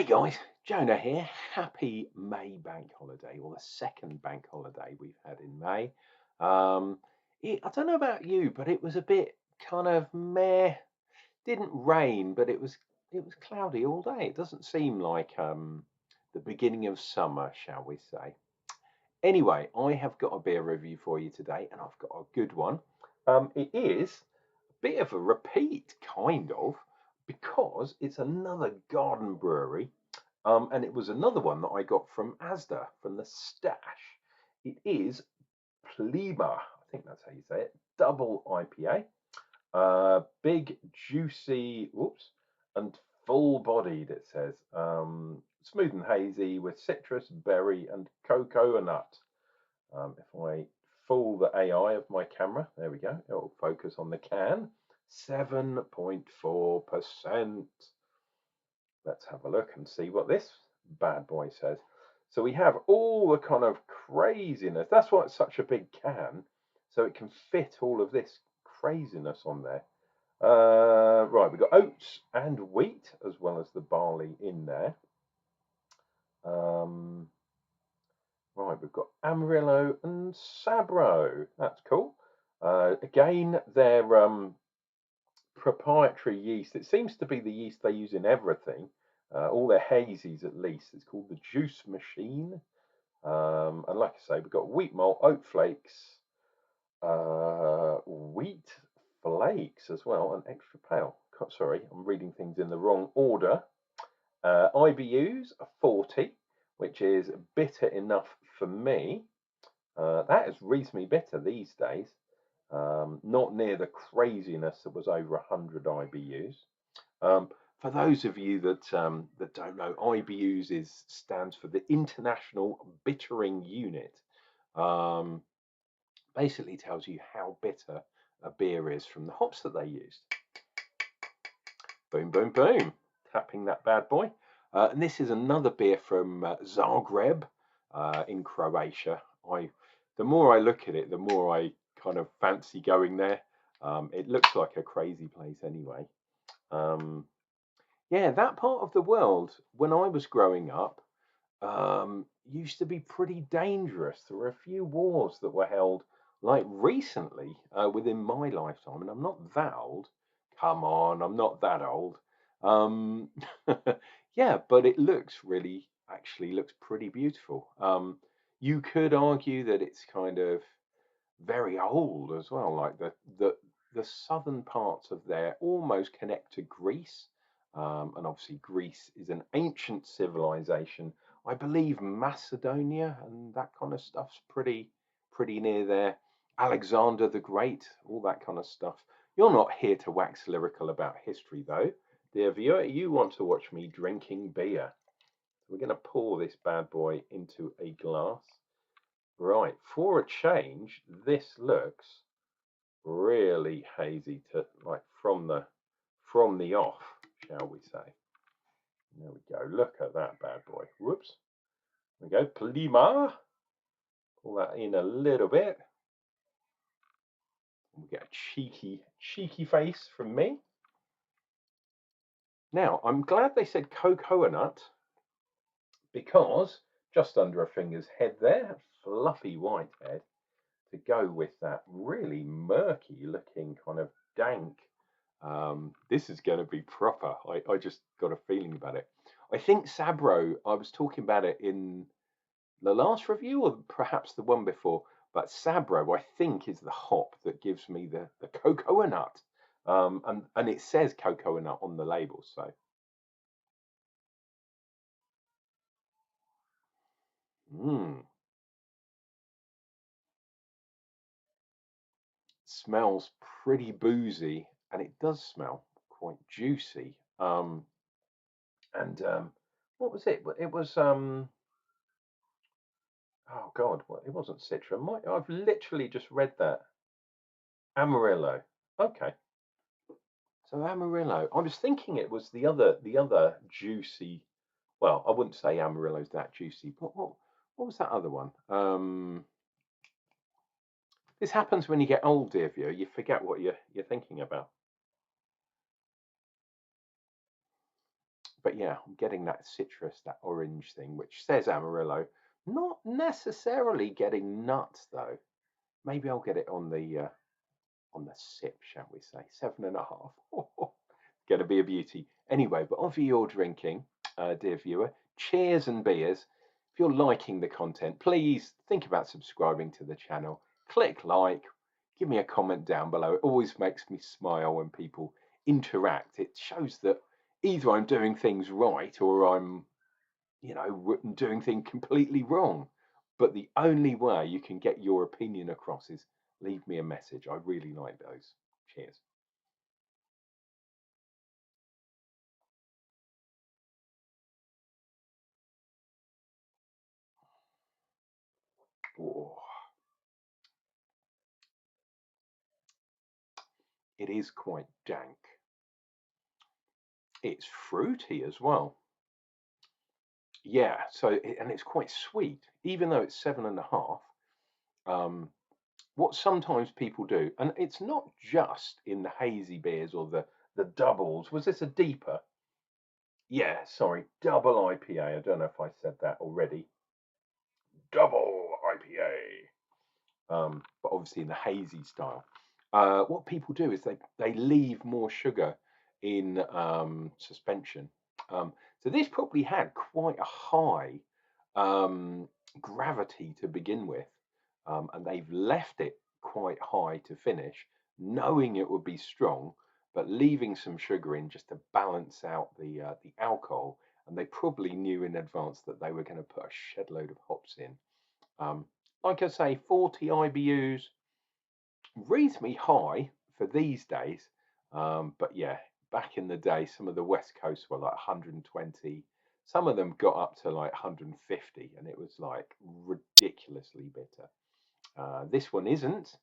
Hey guys, Jonah here. Happy May bank holiday, or the second bank holiday we've had in May. Um, I don't know about you, but it was a bit kind of meh. Didn't rain, but it was cloudy all day. It doesn't seem like the beginning of summer, shall we say. Anyway, I have got a beer review for you today, and I've got a good one. It is a bit of a repeat, kind of, because it's another Garden Brewery, and it was another one that I got from Asda, from the stash. It is Plima, I think that's how you say it, double IPA. Big, juicy, whoops, and full-bodied, it says. Smooth and hazy with citrus, berry, and cocoa nut. If I fool the AI of my camera, there we go, it'll focus on the can. 7.4%. Let's have a look and see what this bad boy says. So we have all the kind of craziness. That's why it's such a big can, so it can fit all of this craziness on there. Right, we've got oats and wheat as well as the barley in there. Right, we've got Amarillo and Sabro. That's cool. Again, they're proprietary yeast. It seems to be the yeast they use in everything. All their hazies, at least. It's called the Juice Machine. And like I say, we've got wheat malt, oat flakes, wheat flakes as well, and extra pale. Sorry, I'm reading things in the wrong order. IBUs are 40, which is bitter enough for me. That is reasonably bitter these days. Not near the craziness that was over 100 IBUs. For those of you that don't know, IBUs stands for the International Bittering Unit. Basically tells you how bitter a beer is from the hops that they used. Boom, boom, boom. Tapping that bad boy. And this is another beer from Zagreb in Croatia. The more I look at it, the more I kind of fancy going there. It looks like a crazy place anyway. Yeah, that part of the world, when I was growing up, used to be pretty dangerous. There were a few wars that were held like recently within my lifetime, and I'm not that old. Come on, I'm not that old. Um, yeah, but it actually looks pretty beautiful. You could argue that it's kind of very old as well, like the southern parts of there almost connect to Greece, and obviously Greece is an ancient civilization. I believe Macedonia and that kind of stuff's pretty near there. Alexander the Great, all that kind of stuff. You're not here to wax lyrical about history, though, dear viewer. You want to watch me drinking beer. We're going to pour this bad boy into a glass. Right, for a change, this looks really hazy to like from the off, shall we say. There we go. Look at that bad boy. Whoops. There we go. Plima. Pull that in a little bit. We get a cheeky face from me. Now, I'm glad they said cocoa nut, because just under a finger's head there, fluffy white head, to go with that really murky looking kind of dank. This is going to be proper. I just got a feeling about it. I think Sabro, I was talking about it in the last review or perhaps the one before, but Sabro, I think, is the hop that gives me the cocoa nut. And it says cocoa nut on the label, so. Smells pretty boozy, and it does smell quite juicy. And what was it? It was oh God, well, it wasn't Citra. I've literally just read that. Amarillo. Okay, so Amarillo. I was thinking it was the other juicy. Well, I wouldn't say Amarillo's that juicy, but what was that other one? This happens when you get old, dear viewer. You forget what you're thinking about. But yeah, I'm getting that citrus, that orange thing, which says Amarillo. Not necessarily getting nuts though. Maybe I'll get it on the sip, shall we say? 7.5. Going to be a beauty. Anyway, but of your drinking, dear viewer, cheers and beers. If you're liking the content, please think about subscribing to the channel. Click like, give me a comment down below. It always makes me smile when people interact. It shows that either I'm doing things right or I'm, doing things completely wrong. But the only way you can get your opinion across is leave me a message. I really like those. Cheers. Oh, it is quite dank. It's fruity as well. Yeah, and it's quite sweet, even though it's 7.5. Um, what sometimes people do, and it's not just in the hazy beers or the doubles. Was this a DIPA? Yeah, sorry, double IPA. I don't know if I said that already. Double IPA. But obviously in the hazy style. What people do is they leave more sugar in suspension. So this probably had quite a high um, gravity to begin with, and they've left it quite high to finish, knowing it would be strong, but leaving some sugar in just to balance out the alcohol. And they probably knew in advance that they were going to put a shed load of hops in. Um, like I say, 40 IBUs, reasonably high for these days. But yeah, back in the day, some of the West Coast were like 120. Some of them got up to like 150, and it was like ridiculously bitter. This one isn't,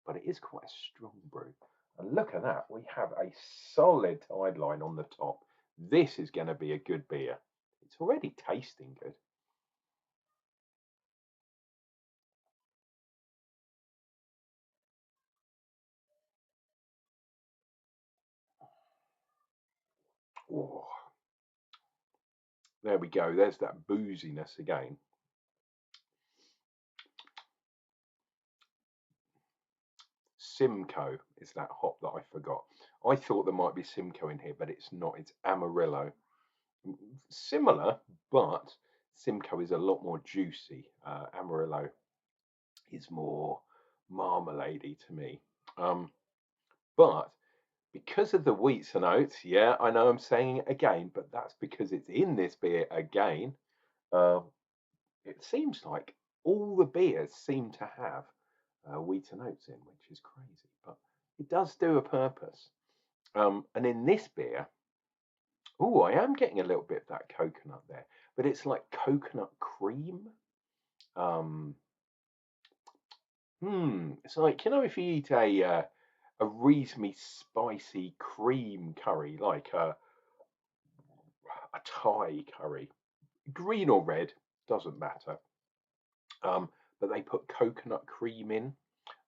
but it is quite a strong brew. And look at that, we have a solid tide line on the top. This is going to be a good beer. It's already tasting good. Oh, there we go. There's that booziness again. Simcoe is that hop that I forgot. I thought there might be Simcoe in here, but it's not. It's Amarillo. Similar, but Simcoe is a lot more juicy. Amarillo is more marmalade to me. Um, but because of the wheats and oats, yeah, I know I'm saying it again, but that's because it's in this beer again. Uh, it seems like all the beers seem to have wheat and oats in, which is crazy, but it does do a purpose. And in this beer, oh, I am getting a little bit of that coconut there, but it's like coconut cream. Um, it's like if you eat a reasonably spicy cream curry, like a Thai curry, green or red, doesn't matter. But they put coconut cream in.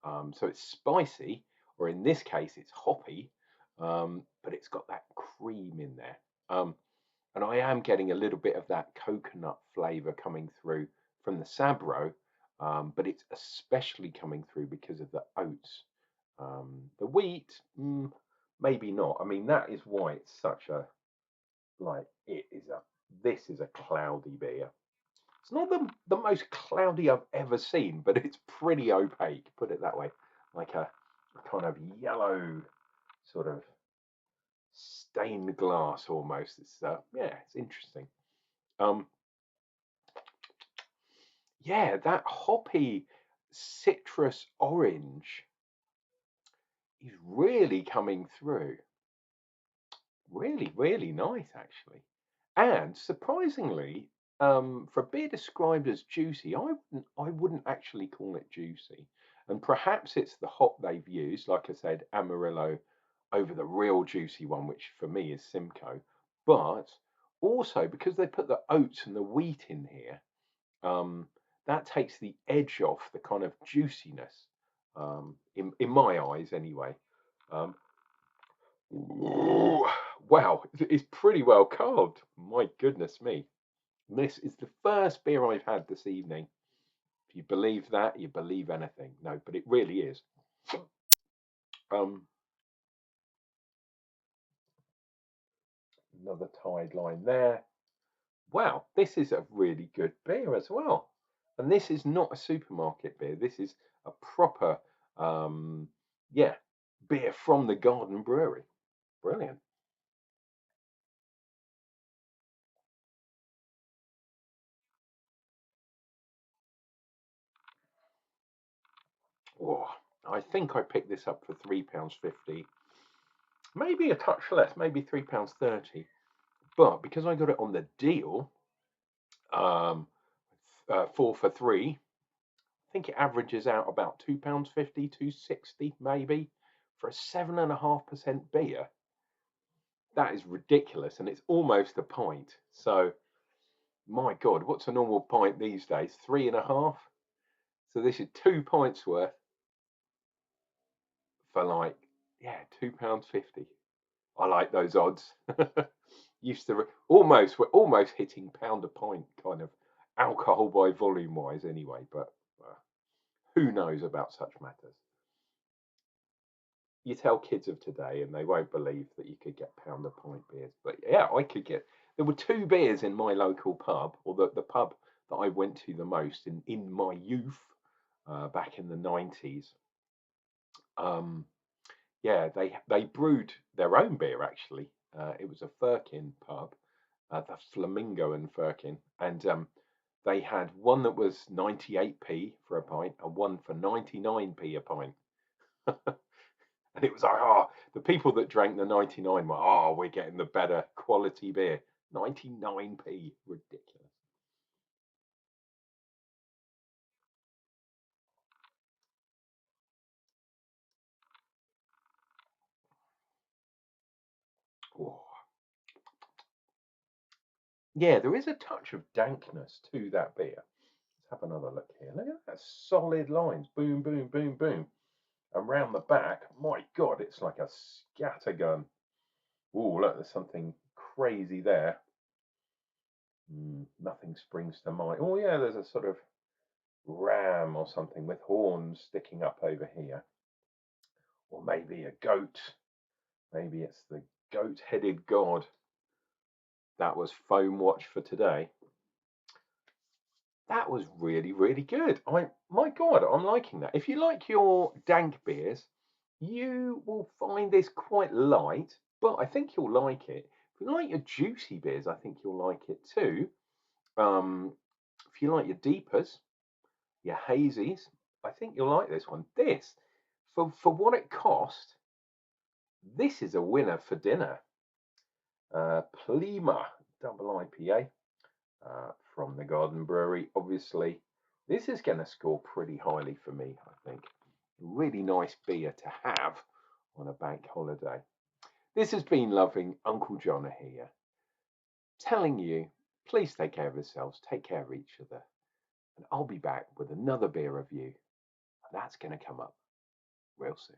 So it's spicy, or in this case, it's hoppy, but it's got that cream in there. And I am getting a little bit of that coconut flavour coming through from the Sabro, but it's especially coming through because of the oats. The wheat, maybe not. I mean, that is why it's such a like it is a. This is a cloudy beer. It's not the most cloudy I've ever seen, but it's pretty opaque, put it that way. Like a kind of yellow sort of stained glass almost. It's yeah, it's interesting. Um, yeah, that hoppy citrus orange is really coming through. Really, really nice actually. And surprisingly, for beer described as juicy, I wouldn't actually call it juicy. And perhaps it's the hop they've used, like I said, Amarillo over the real juicy one, which for me is Simcoe. But also because they put the oats and the wheat in here, um, that takes the edge off the kind of juiciness, in my eyes anyway. Um, Wow, it's pretty well carved. My goodness me. This is the first beer I've had this evening. If you believe that, you believe anything. No, but it really is. Um, Another tide line there. Wow, this is a really good beer as well. And this is not a supermarket beer. This is a proper, um, yeah, beer from the Garden Brewery. Brilliant. Oh, I think I picked this up for £3.50, maybe a touch less, maybe £3.30. But because I got it on the deal, um, 4 for 3, I think it averages out about £2.50, 2.60 maybe for a 7.5% beer. That is ridiculous, and it's almost a pint. So, my God, what's a normal pint these days? 3.5. So this is 2 pints worth for like, yeah, £2.50. I like those odds. Used to we're almost hitting pound a pint kind of alcohol by volume wise anyway, but who knows about such matters. You tell kids of today and they won't believe that you could get pound a pint beers. But yeah, I could get. There were 2 beers in my local pub, or the pub that I went to the most in my youth, back in the 90s. Um, yeah, they brewed their own beer actually. It was a Firkin pub, the Flamingo in Firkin, and they had one that was 98p for a pint and one for 99p a pint. And it was like, oh, the people that drank the 99 were, oh, we're getting the better quality beer. 99p, ridiculous. Oh. Yeah, there is a touch of dankness to that beer. Let's have another look here. Look at that solid lines. Boom, boom, boom, boom. And round the back, my God, it's like a scattergun. Oh, look, there's something crazy there. Nothing springs to mind. Oh, yeah, there's a sort of ram or something with horns sticking up over here. Or maybe a goat. Maybe it's the goat-headed god. That was Foam Watch for today. That was really, really good. My God, I'm liking that. If you like your dank beers, you will find this quite light, but I think you'll like it. If you like your juicy beers, I think you'll like it too. Um, if you like your deepers, your hazies, I think you'll like this one. This, for what it cost, this is a winner for dinner. Plima double IPA, from the Garden Brewery. Obviously, this is going to score pretty highly for me, I think. Really nice beer to have on a bank holiday. This has been loving Unclejona here, telling you, please take care of yourselves, take care of each other, and I'll be back with another beer review, and that's going to come up real soon.